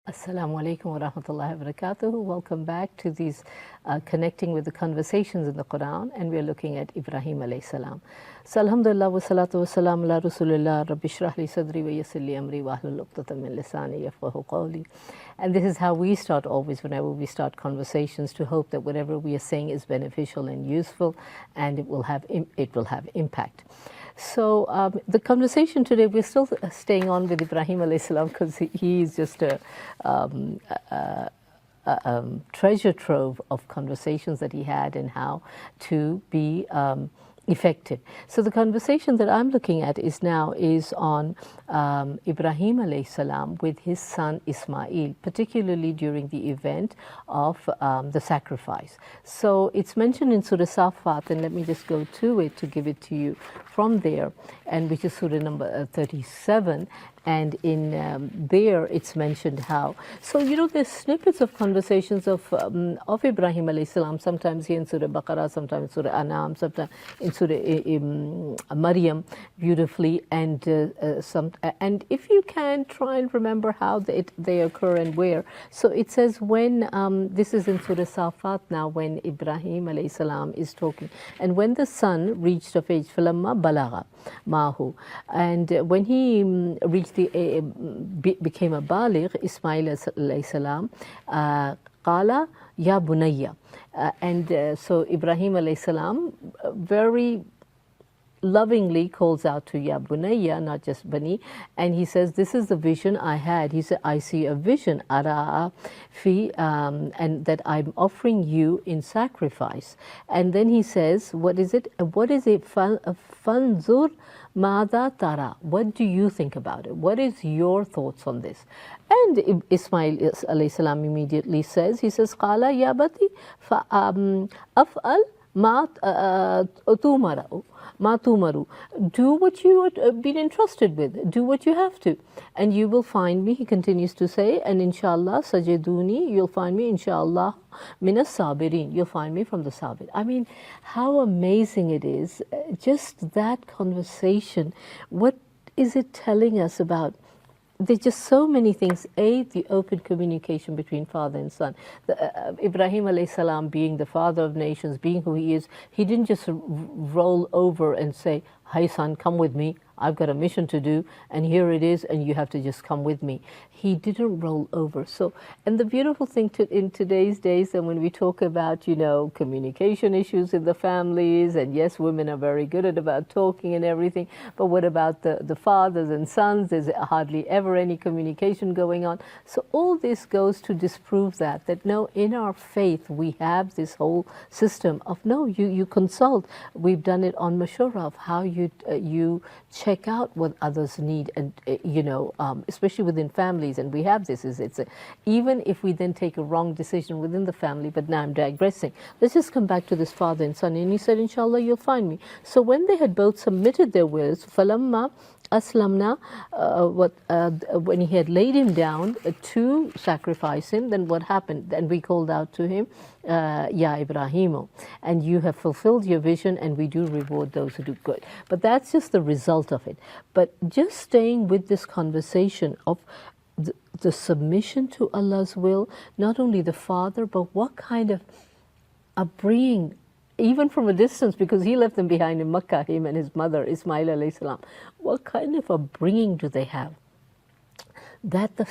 Assalamu alaikum wa rahmatullahi wa barakatuh. Welcome back to these connecting with the conversations in the Quran, and we are looking at Ibrahim alayhi salam. So alhamdulillah wa salatu wa salam ala rasulillah rabbi shrah li sadri wa yassir li amri wa ahlul uqdatan min lisani yafqahu qawli. And this is how we start always whenever we start conversations, to hope that whatever we are saying is beneficial and useful, and it will have impact. So the conversation today, we're still staying on with Ibrahim alayhi salam, because he is just a treasure trove of conversations that he had, and how to be effective. So the conversation that I'm looking at is on Ibrahim alayhi salam with his son Ismail, particularly during the event of the sacrifice. So it's mentioned in Surah As-Saffat, and let me just go to it to give it to you from there, and which is Surah number 37. And in there, it's mentioned how. So there's snippets of conversations of Ibrahim alayhi salam. Sometimes here in Surah Baqarah, sometimes Surah An'am, sometimes in Surah Maryam, beautifully. And and if you can try and remember how they occur and where. So it says when this is in Surah As-Saffat now, when Ibrahim alayhi salam is talking, and when the son reached of age, falamma balagha mahu, and when he reached became a baligh, Ismail alayhi salam, qala ya bunayya, and so Ibrahim alayhi salam very lovingly calls out to ya bunayya, not just bani, and he says, this is the vision I had. He said, I see a vision, ara fi, and that I'm offering you in sacrifice. And then he says, what is it? Fanzur Mada tara. What do you think about it? What is your thoughts on this? And Ismail alayhi salam immediately says, he says, Qala ya bati af'al ma tumaru. Do what you have been entrusted with. Do what you have to. And you will find me, he continues to say, and inshallah sajiduni, you'll find me inshallah minas sabirin. You'll find me from the sabir. I mean, how amazing it is. Just that conversation. What is it telling us about? There's just so many things. The open communication between father and son. Ibrahim alayhi salam, being the father of nations, being who he is, he didn't just roll over and say, "Hey son, come with me. I've got a mission to do, and here it is, and you have to just come with me." He didn't roll over. So, and the beautiful thing in today's days, and when we talk about, communication issues in the families, and yes, women are very good at about talking and everything, but what about the fathers and sons? There's hardly ever any communication going on. So all this goes to disprove that no, in our faith, we have this whole system of, no, you consult. We've done it on Mashura, of how you check out what others need, and especially within families, and we have this. Even if we then take a wrong decision within the family, but now I'm digressing. Let's just come back to this father and son. And he said, "Inshallah, you'll find me." So when they had both submitted their wills, falamma aslamna, when he had laid him down to sacrifice him, then what happened? Then we called out to him, Ya Ibrahimu, and you have fulfilled your vision, and we do reward those who do good. But that's just the result of it. But just staying with this conversation of the submission to Allah's will, not only the father, but what kind of upbringing, even from a distance, because he left them behind in Makkah, him and his mother, Ismail alayhi salam. What kind of upbringing do they have? That the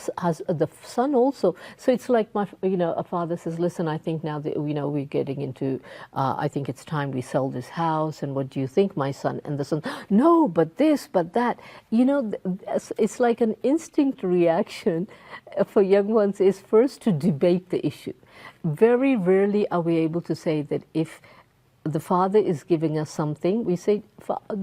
son also. So it's like a father says, "Listen, I think now that we're getting into. I think it's time we sell this house. And what do you think, my son?" And the son, "No, but this, but that." It's like an instinct reaction for young ones is first to debate the issue. Very rarely are we able to say that if the father is giving us something, we say,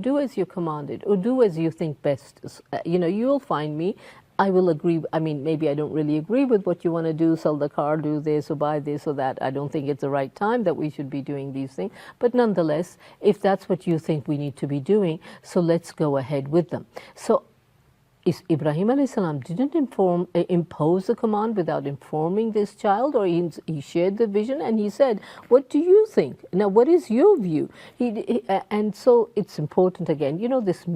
"Do as you're commanded, or do as you think best." You will find me. I will agree. I mean, maybe I don't really agree with what you want to do, sell the car, do this, or buy this or that. I don't think it's the right time that we should be doing these things. But nonetheless, if that's what you think we need to be doing, so let's go ahead with them. So Ibrahim alayhi salam didn't impose the command without informing this child, or he shared the vision and he said, "What do you think? Now, what is your view?" And so it's important again, this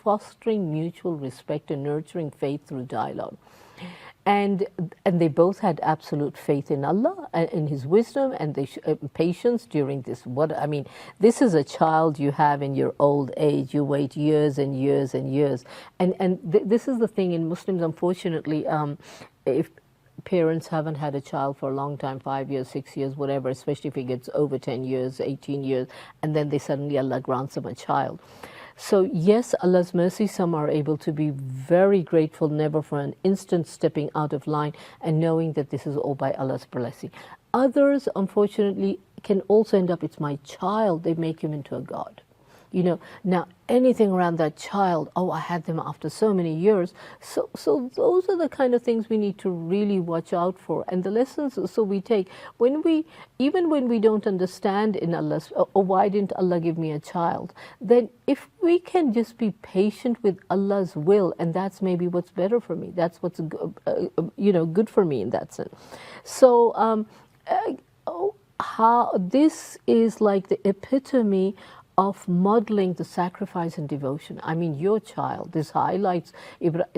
fostering mutual respect and nurturing faith through dialogue. and they both had absolute faith in Allah and in His wisdom, and they patience during this. This is a child you have in your old age. You wait years and years and years, and this is the thing in Muslims. Unfortunately, if parents haven't had a child for a long time, 5 years, 6 years, whatever, especially if it gets over 10 years, 18 years, and then they suddenly Allah grants them a child. So yes, Allah's mercy, some are able to be very grateful, never for an instant stepping out of line and knowing that this is all by Allah's blessing. Others, unfortunately, can also end up, it's my child, they make him into a god. Now anything around that child, oh, I had them after so many years. So those are the kind of things we need to really watch out for. And the lessons so we take, even when we don't understand in Allah's, or why didn't Allah give me a child? Then if we can just be patient with Allah's will, and that's maybe what's better for me. That's what's, good for me in that sense. So how this is like the epitome of modeling the sacrifice and devotion. I mean, your child, this highlights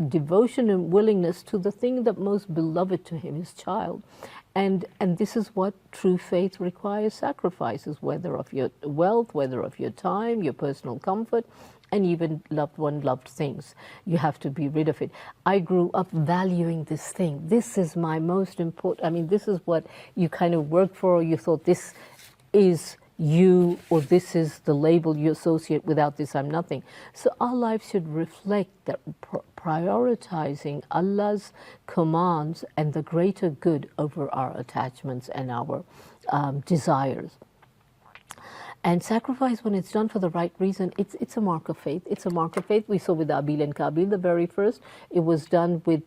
devotion and willingness to the thing that most beloved to him, his child. And this is what true faith requires, sacrifices, whether of your wealth, whether of your time, your personal comfort, and even loved things. You have to be rid of it. I grew up valuing this thing. This is my most important, this is what you kind of worked for, or you thought this is you, or this is the label you associate. Without this I'm nothing. So our lives should reflect that, prioritizing Allah's commands and the greater good over our attachments and our desires. And sacrifice, when it's done for the right reason, it's a mark of faith. It's a mark of faith. We saw with Abil and Qabil, the very first, it was done with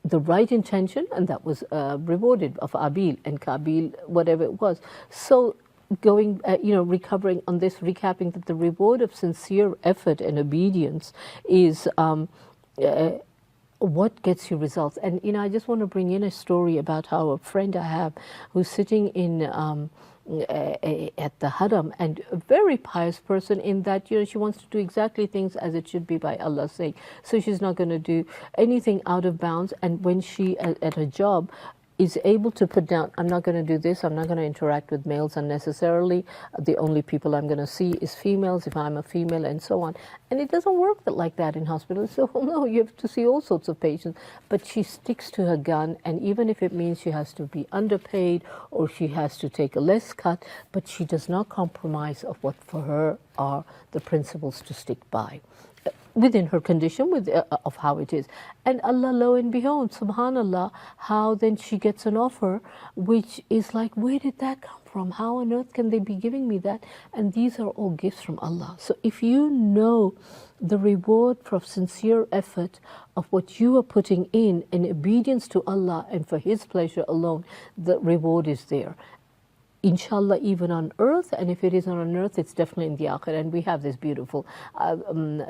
the right intention, and that was rewarded of Abil, and Qabil, whatever it was. So going, recovering on this, recapping that the reward of sincere effort and obedience is what gets you results. And I just want to bring in a story about how a friend I have who's sitting in at the Haram, and a very pious person in that she wants to do exactly things as it should be by Allah's sake. So she's not going to do anything out of bounds. And when she at her job is able to put down, I'm not going to do this, I'm not going to interact with males unnecessarily, the only people I'm going to see is females if I'm a female, and so on. And it doesn't work like that in hospitals. So no, you have to see all sorts of patients. But she sticks to her gun, and even if it means she has to be underpaid or she has to take a less cut, but she does not compromise of what for her are the principles to stick by within her condition, of how it is. And Allah, lo and behold, subhanallah, how then she gets an offer which is like, where did that come from? How on earth can they be giving me that? And these are all gifts from Allah. So if you know the reward for sincere effort of what you are putting in obedience to Allah and for His pleasure alone, the reward is there. Inshallah, even on earth, and if it is not on earth, it's definitely in the akhirah. And we have this beautiful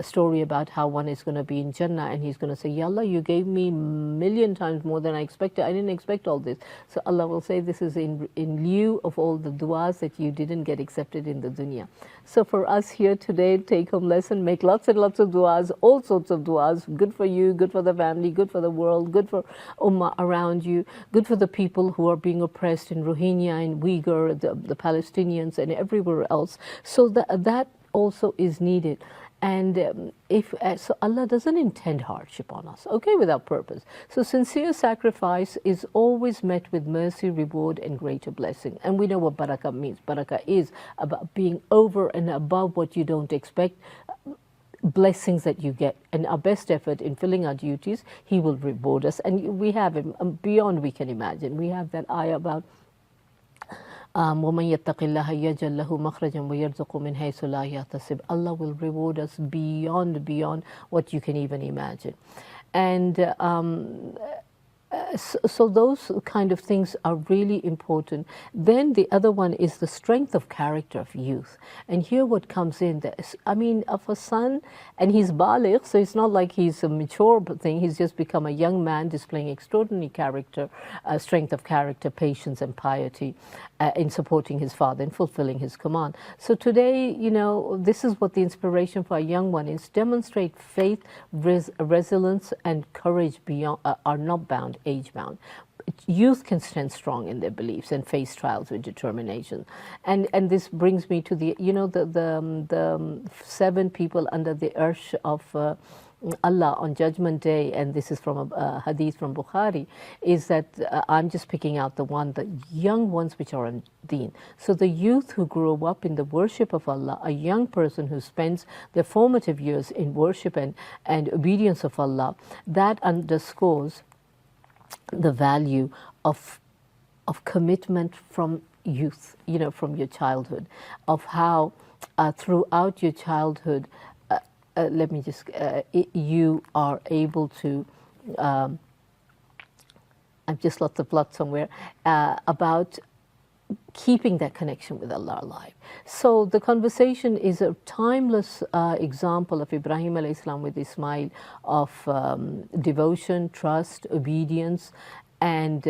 story about how one is going to be in Jannah, and he's going to say, Ya Allah, you gave me 1,000,000 times more than I expected. I didn't expect all this. So Allah will say, this is in lieu of all the du'as that you didn't get accepted in the dunya. So for us here today, take home lesson, make lots and lots of du'as, all sorts of du'as, good for you, good for the family, good for the world, good for ummah around you, good for the people who are being oppressed in Rohingya and Uyghur, the Palestinians and everywhere else. So that also is needed. And so Allah doesn't intend hardship on us, okay, without purpose. So sincere sacrifice is always met with mercy, reward, and greater blessing. And we know what barakah means. Barakah is about being over and above what you don't expect, blessings that you get. And our best effort in filling our duties, He will reward us. And we have Him beyond we can imagine. We have that ayah about وَمَنْ يَتَّقِ اللَّهَ يَجْعَلْ لَهُ مَخْرَجًا وَيَرْزُقْهُ مِنْ حَيْثُ لَا يَحْتَسِبُ. Allah will reward us beyond what you can even imagine. And So those kind of things are really important. Then the other one is the strength of character of youth. And here what comes in, of a son, and he's baligh, so it's not like he's a mature thing, he's just become a young man displaying extraordinary character, strength of character, patience and piety in supporting his father and fulfilling his command. So today, this is what the inspiration for a young one is: demonstrate faith, resilience and courage beyond, are not bound, age bound. Youth can stand strong in their beliefs and face trials with determination. And this brings me to the 7 people under the arsh of Allah on Judgment Day, and this is from a hadith from Bukhari, is that I'm just picking out the young ones which are on deen. So the youth who grew up in the worship of Allah, a young person who spends their formative years in worship and obedience of Allah, that underscores the value of commitment from youth, from your childhood, of how throughout your childhood, you are able to, I've just lost the plot somewhere, about keeping that connection with Allah alive. So the conversation is a timeless example of Ibrahim alayhi salam with Ismail, of devotion, trust, obedience, and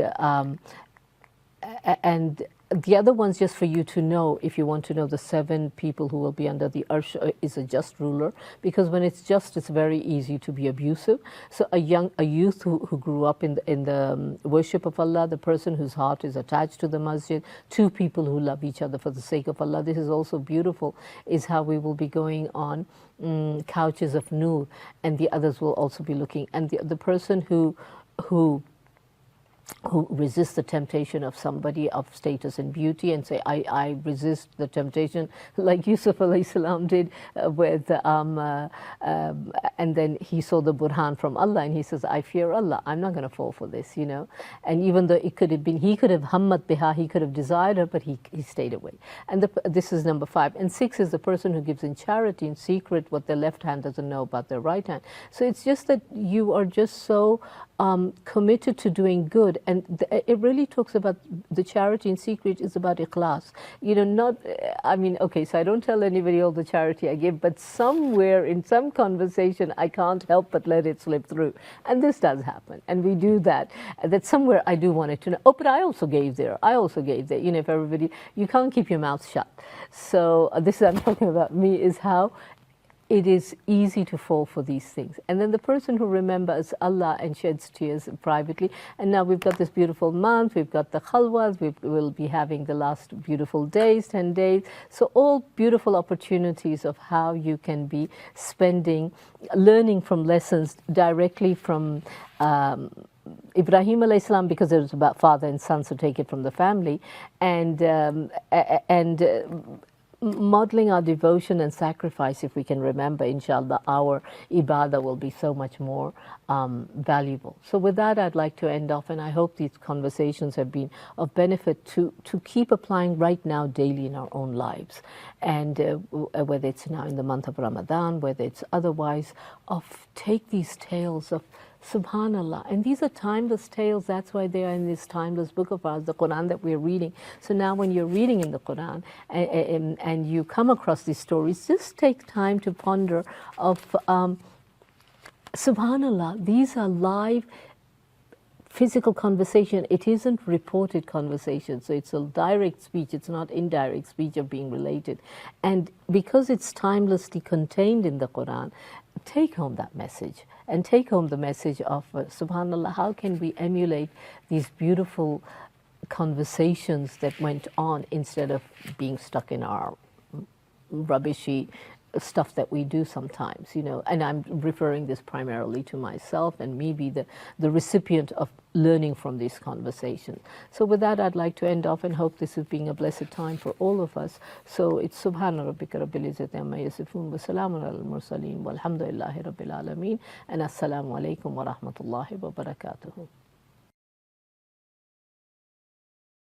the other ones, just for you to know, if you want to know, the 7 people who will be under the arsh is a just ruler, because when it's just, it's very easy to be abusive. So a youth who grew up in the worship of Allah, the person whose heart is attached to the masjid, 2 people who love each other for the sake of Allah. This is also beautiful, is how we will be going on couches of nur, and the others will also be looking. And the person who resist the temptation of somebody of status and beauty, and say, I resist the temptation, like Yusuf alayhi salam did and then he saw the burhan from Allah, and he says, I fear Allah, I'm not going to fall for this, And even though it could have been, he could have hammat biha, he could have desired her, but he stayed away. And this is number 5. And 6 is the person who gives in charity, in secret, what their left hand doesn't know about their right hand. So it's just that you are just so committed to doing good, and it really talks about the charity in secret is about ikhlas. So I don't tell anybody all the charity I give, but somewhere in some conversation I can't help but let it slip through, and this does happen, and we do that. That somewhere I do want it to know. Oh, but I also gave there. If everybody, you can't keep your mouth shut. So this is, I'm talking about me, is how it is easy to fall for these things. And then the person who remembers Allah and sheds tears privately. And now we've got this beautiful month, we've got the khalwas, we will be having the last beautiful days, 10 days. So all beautiful opportunities of how you can be spending, learning from lessons directly from Ibrahim alayhi salam, because it was about father and son, so take it from the family, and modeling our devotion and sacrifice. If we can remember, inshallah, our ibadah will be so much more valuable. So with that, I'd like to end off, and I hope these conversations have been of benefit to keep applying right now daily in our own lives. And whether it's now in the month of Ramadan, whether it's otherwise, take these tales of Subhanallah. And these are timeless tales. That's why they are in this timeless book of ours, the Quran that we're reading. So now when you're reading in the Quran and you come across these stories, just take time to ponder of Subhanallah, these are live physical conversation. It isn't reported conversation. So it's a direct speech. It's not indirect speech of being related. And because it's timelessly contained in the Quran, take home that message. And take home the message of Subhanallah, how can we emulate these beautiful conversations that went on instead of being stuck in our rubbishy stuff that we do sometimes, and I'm referring this primarily to myself and me be the recipient of learning from these conversations. So with that, I'd like to end off and hope this is being a blessed time for all of us. So it's Subhana Rabbika Rabbil Izzati Amma Yasifun wa Salamun alal Mursaleen walhamdulillahi Rabbil Alameen, and Assalamu alaikum wa rahmatullahi wa barakatuhu.